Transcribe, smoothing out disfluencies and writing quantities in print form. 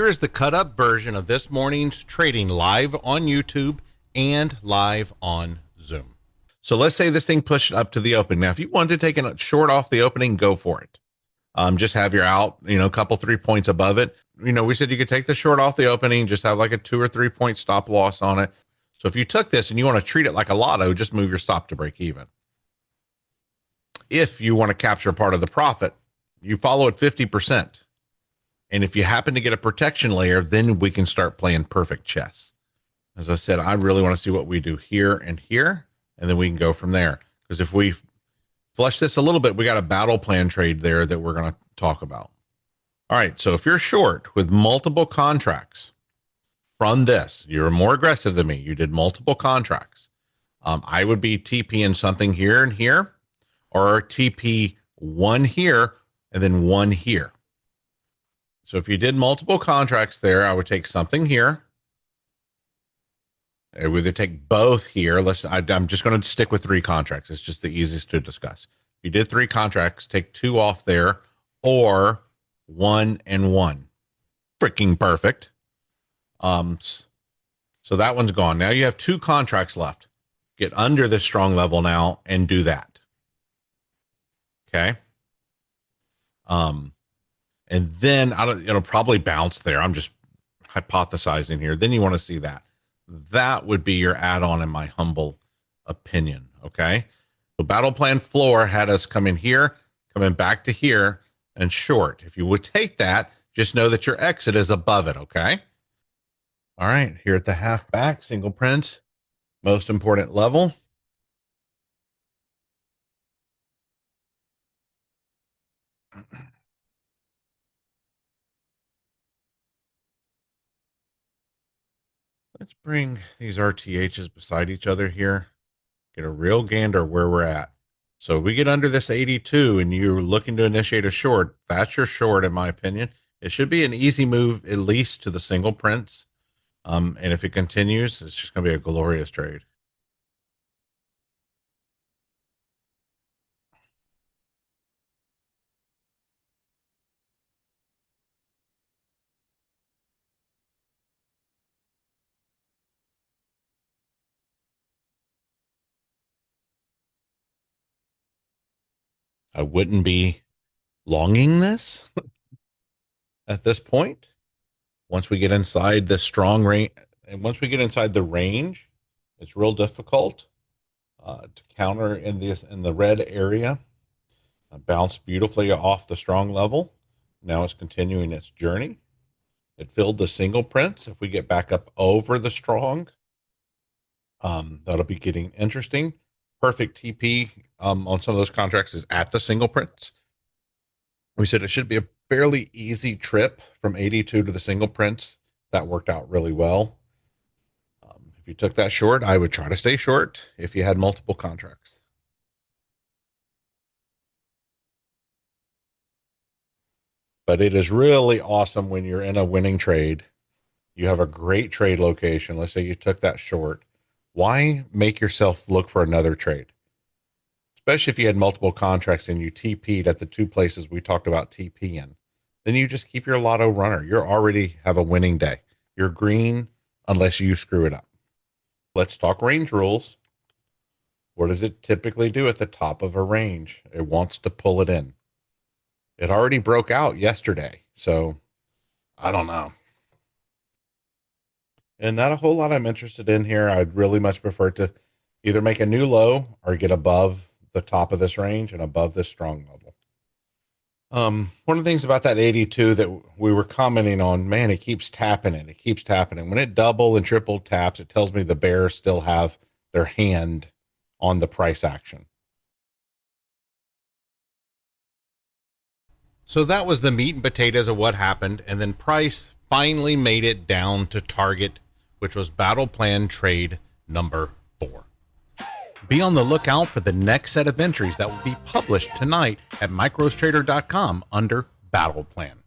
Here is the cut up version of this morning's trading live on YouTube and live on Zoom. So let's say this thing pushed up to the opening. Now, if you wanted to take a short off the opening, go for it. Just have your out, a couple 3 points above it. We said you could take the short off the opening, just have like a 2 or 3 point stop loss on it. So if you took this and you want to treat it like a lotto, just move your stop to break even. If you want to capture part of the profit, you follow it 50%. And if you happen to get a protection layer, then we can start playing perfect chess. As I said, I really want to see what we do here, and then we can go from there. Because if we flush this a little bit, we got a battle plan trade there that we're going to talk about. All right, so if you're short with multiple contracts from this, you're more aggressive than me. You did multiple contracts. I would be TPing something here and here, or TP one here and then one here. So if you did multiple contracts there, I would take something here. I would either take both here. I'm just going to stick with 3 contracts. It's just the easiest to discuss. If you did 3 contracts, take 2 off there, or 1 and 1. Freaking perfect. So that one's gone. Now you have 2 contracts left. Get under this strong level now and do that. Okay. And then it'll probably bounce there. I'm just hypothesizing here. Then you want to see that. That would be your add-on in my humble opinion. Okay. The battle plan floor had us come in here, coming back to here and short. If you would take that, just know that your exit is above it. Okay. All right. Here at the half back, single prints, most important level. Let's bring these RTHs beside each other here. Get a real gander where we're at. So if we get under this 82 and you're looking to initiate a short, that's your short, in my opinion. It should be an easy move, at least to the single prints. And if it continues, it's just going to be a glorious trade. I wouldn't be longing this at this point. Once we get inside the strong range, and once we get inside the range, it's real difficult to counter in the red area. Bounced beautifully off the strong level. Now it's continuing its journey. It filled the single prints. If we get back up over the strong, that'll be getting interesting. Perfect TP on some of those contracts is at the single prints. We said it should be a fairly easy trip from 82 to the single prints. That worked out really well. If you took that short, I would try to stay short if you had multiple contracts. But it is really awesome when you're in a winning trade. You have a great trade location. Let's say you took that short. Why make yourself look for another trade? Especially if you had multiple contracts and you TP'd at the 2 places we talked about TPing. Then you just keep your lotto runner. You already have a winning day. You're green unless you screw it up. Let's talk range rules. What does it typically do at the top of a range? It wants to pull it in. It already broke out yesterday, so I don't know. And not a whole lot I'm interested in here. I'd really much prefer to either make a new low or get above the top of this range and above this strong level. One of the things about that 82 that we were commenting on, man, it keeps tapping it. It keeps tapping it. When it double and triple taps, it tells me the bears still have their hand on the price action. So that was the meat and potatoes of what happened. And then price finally made it down to target, which was battle plan trade number 4. Be on the lookout for the next set of entries that will be published tonight at microstrader.com under battle plan.